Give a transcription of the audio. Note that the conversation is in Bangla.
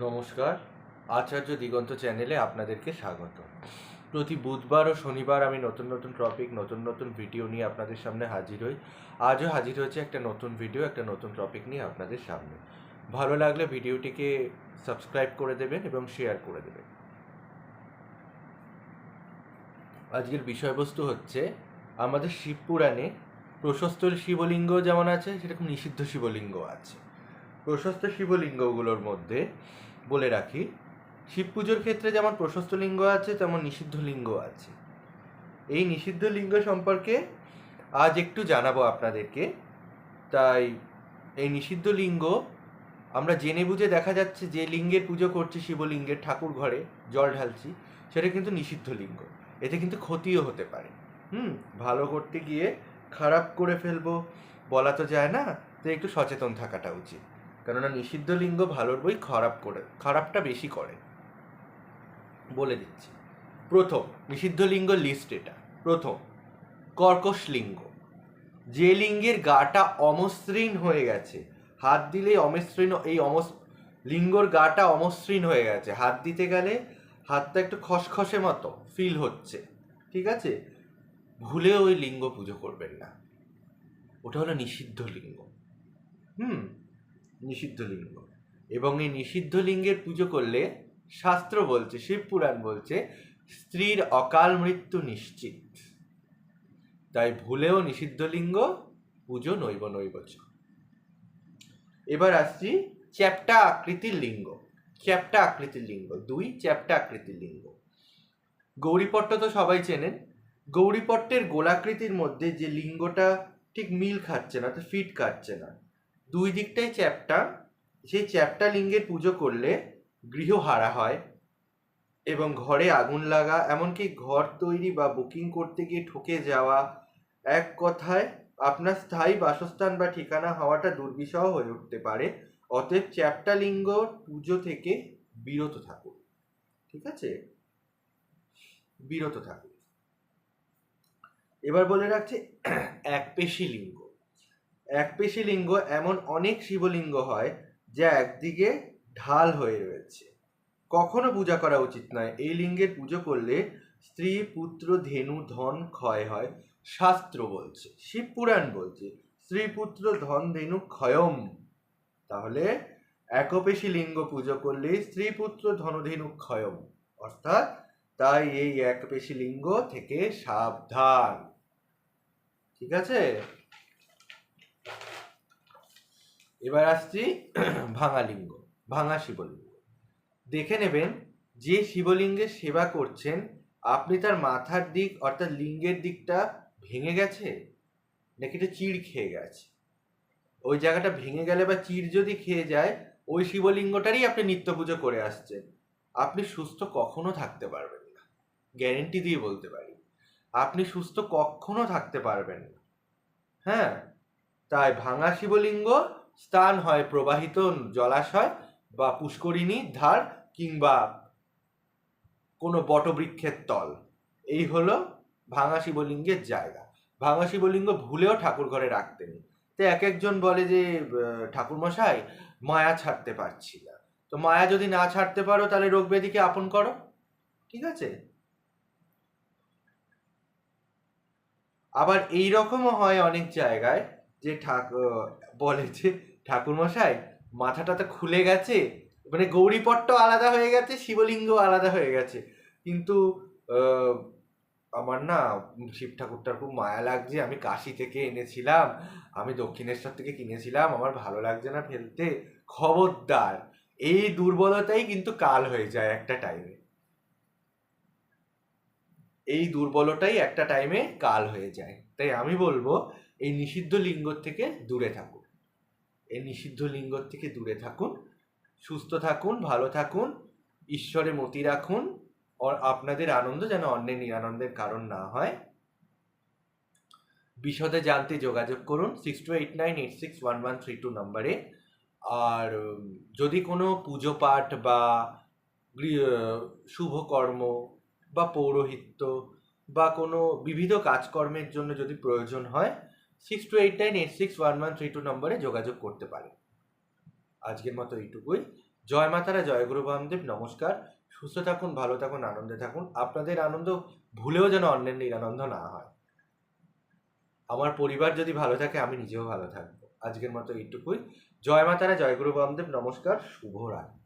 নমস্কার, আচার্য দিগন্ত চ্যানেলে আপনাদেরকে স্বাগত। প্রতি বুধবার ও শনিবার আমি নতুন নতুন টপিক, নতুন নতুন ভিডিও নিয়ে আপনাদের সামনে হাজির হই। আজও হাজির হয়েছে একটা নতুন ভিডিও, একটা নতুন টপিক নিয়ে আপনাদের সামনে। ভালো লাগলে ভিডিওটিকে সাবস্ক্রাইব করে দেবেন এবং শেয়ার করে দেবেন। আজকের বিষয়বস্তু হচ্ছে আমাদের শিবপুরাণে প্রশস্ত শিবলিঙ্গ যেমন আছে, সেরকম নিষিদ্ধ শিবলিঙ্গ আছে। প্রশস্ত শিবলিঙ্গগুলোর মধ্যে বলে রাখি, শিব পুজোর ক্ষেত্রে যেমন প্রশস্ত লিঙ্গ আছে, তেমন নিষিদ্ধ লিঙ্গ আছে। এই নিষিদ্ধ লিঙ্গ সম্পর্কে আজ একটু জানাবো আপনাদেরকে। তাই এই নিষিদ্ধ লিঙ্গ আমরা জেনে বুঝে, দেখা যাচ্ছে যে লিঙ্গের পুজো করছি, শিবলিঙ্গের ঠাকুর ঘরে জল ঢালছি, সেটা কিন্তু নিষিদ্ধ লিঙ্গ। এতে কিন্তু ক্ষতিও হতে পারে। ভালো করতে গিয়ে খারাপ করে ফেলবো বলা তো যায় না, তো একটু সচেতন থাকাটা উচিত। কেননা নিষিদ্ধ লিঙ্গ ভালোর বই খারাপটা বেশি করে। বলে দিচ্ছি। প্রথম নিষিদ্ধ লিঙ্গ লিস্ট এটা। প্রথম, কর্কশ লিঙ্গ। যে লিঙ্গের গাটা অমসৃণ হয়ে গেছে, হাত দিলেই অমসৃণ, লিঙ্গর গাটা অমসৃণ হয়ে গেছে, হাত দিতে গেলে হাতটা একটু খসখসে মতো ফিল হচ্ছে, ঠিক আছে, ভুলেও ওই লিঙ্গ পুজো করবেন না। ওটা হলো নিষিদ্ধ লিঙ্গ। নিষিদ্ধ লিঙ্গ। এবং এই নিষিদ্ধ লিঙ্গের পুজো করলে শাস্ত্র বলছে, শিবপুরাণ বলছে, স্ত্রীর অকাল মৃত্যু নিশ্চিত। তাই ভুলেও নিষিদ্ধ লিঙ্গ পুজো নৈব নৈবচ। এবার আসছি চ্যাপ্টা আকৃতির লিঙ্গ। চ্যাপ্টা আকৃতির লিঙ্গ দুই, চ্যাপ্টা আকৃতির লিঙ্গ। গৌরীপট্ট তো সবাই চেনেন। গৌরীপট্টের গোলাকৃতির মধ্যে যে লিঙ্গটা ঠিক মিল খাচ্ছে না, তো ফিট খাচ্ছে না, দুই দিকটাই চ্যাপ্টা। সেই চ্যাপ্টা লিঙ্গের পুজো করলে গৃহ হারা হয় এবং ঘরে আগুন লাগা, এমনকি ঘর তৈরি বা বুকিং করতে গিয়ে ঠকে যাওয়া, এক কথায় আপনার স্থায়ী বাসস্থান বা ঠিকানা হওয়াটা দুর্বিষহ হয়ে উঠতে পারে। অতএব চ্যাপ্টা লিঙ্গ পুজো থেকে বিরত থাকুন, ঠিক আছে, বিরত থাকুন। এবার বলে রাখছে একপেশী লিঙ্গ। একপেশী লিঙ্গ এমন অনেক শিবলিঙ্গ হয় যা একদিকে ঢাল হয়ে রয়েছে। কখনো পূজা করা উচিত নয়। এই লিঙ্গের পুজো করলে স্ত্রী, পুত্র, ধেনু, ধন ক্ষয় হয়। শাস্ত্র বলছে, শিবপুরাণ বলছে, স্ত্রী, পুত্র, ধন, ধেনু ক্ষয়ম। তাহলে একপেশী লিঙ্গ পুজো করলে স্ত্রী, পুত্র, ধনধেনু ক্ষয়ম, অর্থাৎ তাই এই একপেশী লিঙ্গ থেকে সাবধান, ঠিক আছে। এবার আসছি ভাঙা লিঙ্গ, ভাঙা শিবলিঙ্গ। দেখে নেবেন যে শিবলিঙ্গের সেবা করছেন আপনি, তার মাথার দিক অর্থাৎ লিঙ্গের দিকটা ভেঙে গেছে নাকি এটা চিড় খেয়ে গেছে। ওই জায়গাটা ভেঙে গেলে বা চিড় যদি খেয়ে যায়, ওই শিবলিঙ্গটারই আপনি নিত্য পুজো করে আসছেন, আপনি সুস্থ কখনো থাকতে পারবেন না। গ্যারেন্টি দিয়ে বলতে পারি, আপনি সুস্থ কখনো থাকতে পারবেন না। হ্যাঁ, তাই ভাঙা শিবলিঙ্গ স্থান হয় প্রবাহিত জলাশয় বা পুষ্করিণীর ধার কিংবা কোনো বটবৃক্ষের তল। এই হলো ভাঙা শিবলিঙ্গের জায়গা। ভাঙা শিবলিঙ্গ ভুলেও ঠাকুর ঘরে রাখতে নেই। তো এক একজন বলে যে ঠাকুরমশাই মায়া ছাড়তে পারছি না। তো মায়া যদি না ছাড়তে পারো, তাহলে রোগ ব্যাধিকে আপন করো, ঠিক আছে। আবার এই রকমও হয় অনেক জায়গায় যে বলে যে ঠাকুরমশাই মাথাটা তো খুলে গেছে, মানে গৌরীপট্ট আলাদা হয়ে গেছে, শিবলিঙ্গ আলাদা হয়ে গেছে, কিন্তু আমার না শিব ঠাকুরটার খুব মায়া লাগছে, আমি কাশি থেকে এনেছিলাম, আমি দক্ষিণেশ্বর থেকে কিনেছিলাম, আমার ভালো লাগছে না ফেলতে। খবরদার, এই দুর্বলতাই কিন্তু কাল হয়ে যায় একটা টাইমে। এই দুর্বলতাই একটা টাইমে কাল হয়ে যায়। তাই আমি বলবো এই নিষিদ্ধ লিঙ্গ থেকে দূরে থাকুন। এই নিষিদ্ধ লিঙ্গ থেকে দূরে থাকুন, সুস্থ থাকুন, ভালো থাকুন, ঈশ্বরে মতি রাখুন। আপনাদের আনন্দ যেন অন্যের নিরানন্দের কারণ না হয়। বিশদে জানতে যোগাযোগ করুন 6289861132 নম্বরে। আর যদি কোনো পুজো পাঠ বা শুভকর্ম বা পৌরোহিত্য বা কোনো বিবিধ কাজকর্মের জন্য যদি প্রয়োজন হয়, 6289861132 নম্বরে যোগাযোগ করতে পারেন। আজকের মতো এইটুকুই। জয় মাতারা, জয় গুরু বামদেব, নমস্কার। সুস্থ থাকুন, ভালো থাকুন, আনন্দে থাকুন। আপনাদের আনন্দ ভুলেও যেন অন্যের নিরানন্দ না হয়। আমার পরিবার যদি ভালো থাকে, আমি নিজেও ভালো থাকবো। আজকের মতো এইটুকুই। জয় মাতারা, জয় গুরু বামদেব, নমস্কার, শুভরাত্রি।